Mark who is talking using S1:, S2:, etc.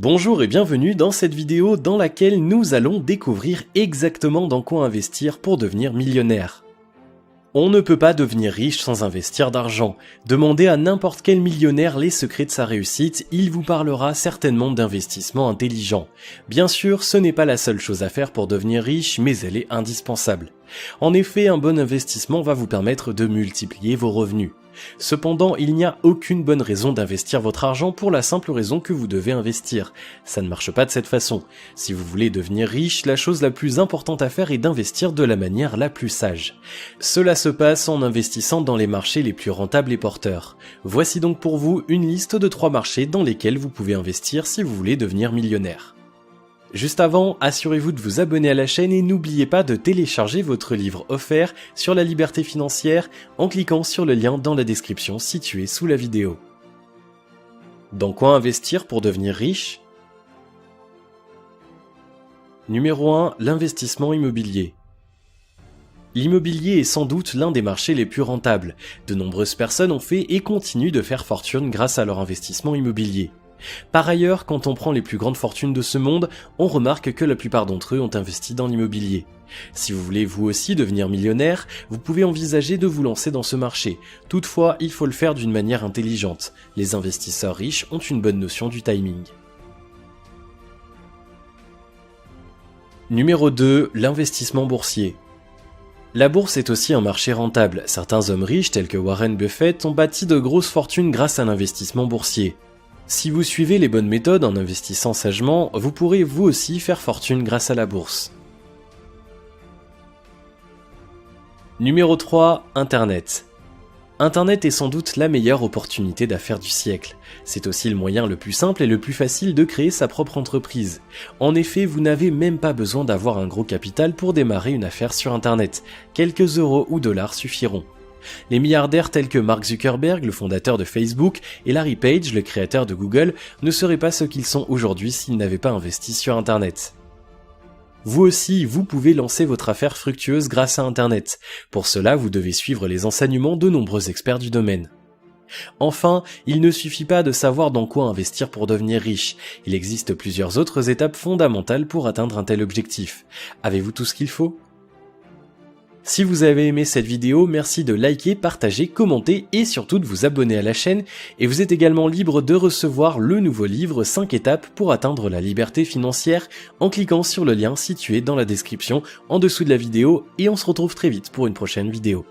S1: Bonjour et bienvenue dans cette vidéo dans laquelle nous allons découvrir exactement dans quoi investir pour devenir millionnaire. On ne peut pas devenir riche sans investir d'argent. Demandez à n'importe quel millionnaire les secrets de sa réussite, il vous parlera certainement d'investissement intelligent. Bien sûr, ce n'est pas la seule chose à faire pour devenir riche, mais elle est indispensable. En effet, un bon investissement va vous permettre de multiplier vos revenus. Cependant, il n'y a aucune bonne raison d'investir votre argent pour la simple raison que vous devez investir. Ça ne marche pas de cette façon. Si vous voulez devenir riche, la chose la plus importante à faire est d'investir de la manière la plus sage. Cela se passe en investissant dans les marchés les plus rentables et porteurs. Voici donc pour vous une liste de 3 marchés dans lesquels vous pouvez investir si vous voulez devenir millionnaire. Juste avant, assurez-vous de vous abonner à la chaîne et n'oubliez pas de télécharger votre livre offert sur la liberté financière en cliquant sur le lien dans la description située sous la vidéo. Dans quoi investir pour devenir riche ? Numéro 1, l'investissement immobilier. L'immobilier est sans doute l'un des marchés les plus rentables. De nombreuses personnes ont fait et continuent de faire fortune grâce à leur investissement immobilier. Par ailleurs, quand on prend les plus grandes fortunes de ce monde, on remarque que la plupart d'entre eux ont investi dans l'immobilier. Si vous voulez vous aussi devenir millionnaire, vous pouvez envisager de vous lancer dans ce marché. Toutefois, il faut le faire d'une manière intelligente. Les investisseurs riches ont une bonne notion du timing. Numéro 2, l'investissement boursier. La bourse est aussi un marché rentable. Certains hommes riches tels que Warren Buffett ont bâti de grosses fortunes grâce à l'investissement boursier. Si vous suivez les bonnes méthodes en investissant sagement, vous pourrez vous aussi faire fortune grâce à la bourse. Numéro 3, Internet. Internet est sans doute la meilleure opportunité d'affaires du siècle. C'est aussi le moyen le plus simple et le plus facile de créer sa propre entreprise. En effet, vous n'avez même pas besoin d'avoir un gros capital pour démarrer une affaire sur Internet. Quelques euros ou dollars suffiront. Les milliardaires tels que Mark Zuckerberg, le fondateur de Facebook, et Larry Page, le créateur de Google, ne seraient pas ce qu'ils sont aujourd'hui s'ils n'avaient pas investi sur Internet. Vous aussi, vous pouvez lancer votre affaire fructueuse grâce à Internet. Pour cela, vous devez suivre les enseignements de nombreux experts du domaine. Enfin, il ne suffit pas de savoir dans quoi investir pour devenir riche. Il existe plusieurs autres étapes fondamentales pour atteindre un tel objectif. Avez-vous tout ce qu'il faut ? Si vous avez aimé cette vidéo, merci de liker, partager, commenter et surtout de vous abonner à la chaîne. Et vous êtes également libre de recevoir le nouveau livre 5 étapes pour atteindre la liberté financière en cliquant sur le lien situé dans la description en dessous de la vidéo et on se retrouve très vite pour une prochaine vidéo.